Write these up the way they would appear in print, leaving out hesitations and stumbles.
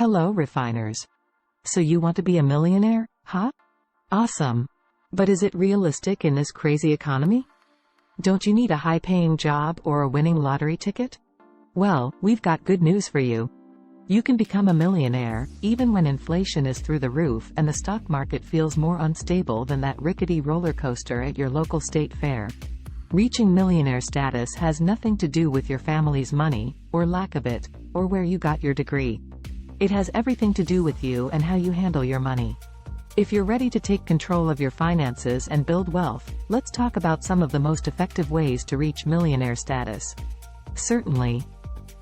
Hello, refiners. So you want to be a millionaire, huh? Awesome. But is it realistic in this crazy economy? Don't you need a high-paying job or a winning lottery ticket? Well, we've got good news for you. You can become a millionaire, even when inflation is through the roof and the stock market feels more unstable than that rickety roller coaster at your local state fair. Reaching millionaire status has nothing to do with your family's money, or lack of it, or where you got your degree. It has everything to do with you and how you handle your money. If you're ready to take control of your finances and build wealth, let's talk about some of the most effective ways to reach millionaire status. Certainly.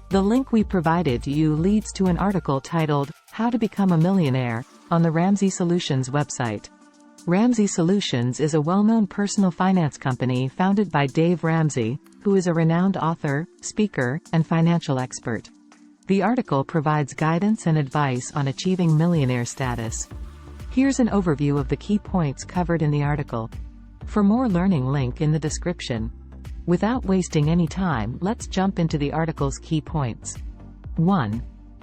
The link we provided to you leads to an article titled, How to Become a Millionaire, on the Ramsey Solutions website. Ramsey Solutions is a well-known personal finance company founded by Dave Ramsey, who is a renowned author, speaker, and financial expert. The article provides guidance and advice on achieving millionaire status. Here's an overview of the key points covered in the article. For more learning, link in the description. Without wasting any time, let's jump into the article's key points. 1.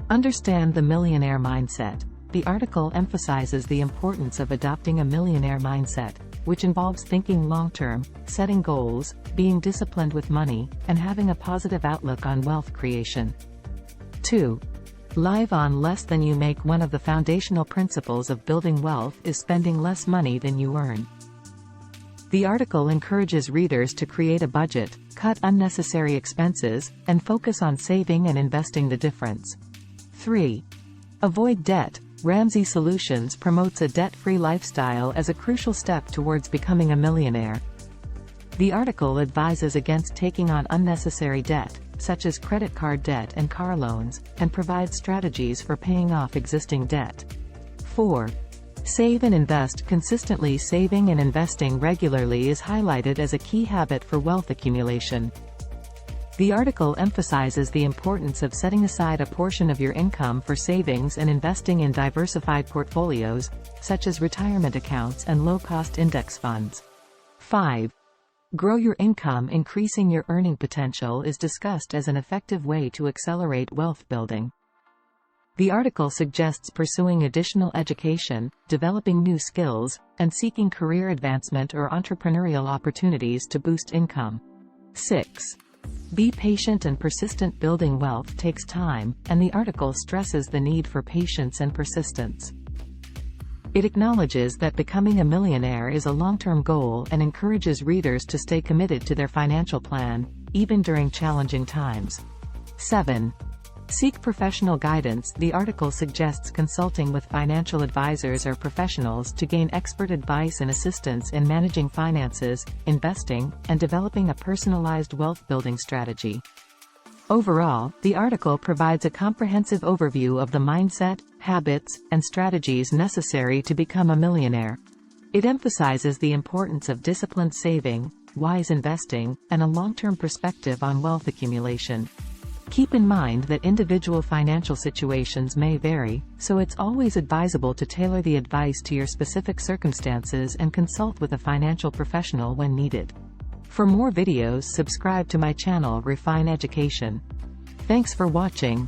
Understand the millionaire mindset. The article emphasizes the importance of adopting a millionaire mindset, which involves thinking long-term, setting goals, being disciplined with money, and having a positive outlook on wealth creation. 2. Live on less than you make. One of the foundational principles of building wealth is spending less money than you earn. The article encourages readers to create a budget, cut unnecessary expenses, and focus on saving and investing the difference. 3. Avoid debt. Ramsey Solutions promotes a debt-free lifestyle as a crucial step towards becoming a millionaire. The article advises against taking on unnecessary debt, such as credit card debt and car loans, and provides strategies for paying off existing debt. 4. Save and invest consistently. Saving and investing regularly is highlighted as a key habit for wealth accumulation. The article emphasizes the importance of setting aside a portion of your income for savings and investing in diversified portfolios, such as retirement accounts and low-cost index funds. 5. Grow your income. Increasing your earning potential is discussed as an effective way to accelerate wealth building. The article suggests pursuing additional education, developing new skills, and seeking career advancement or entrepreneurial opportunities to boost income. 6. Be patient and persistent. Building wealth takes time, and the article stresses the need for patience and persistence. It acknowledges that becoming a millionaire is a long-term goal and encourages readers to stay committed to their financial plan, even during challenging times. 7. Seek professional guidance. The article suggests consulting with financial advisors or professionals to gain expert advice and assistance in managing finances, investing, and developing a personalized wealth-building strategy. Overall, the article provides a comprehensive overview of the mindset, habits, and strategies necessary to become a millionaire. It emphasizes the importance of disciplined saving, wise investing, and a long-term perspective on wealth accumulation. Keep in mind that individual financial situations may vary, so it's always advisable to tailor the advice to your specific circumstances and consult with a financial professional when needed. For more videos, subscribe to my channel Refine Education. Thanks for watching.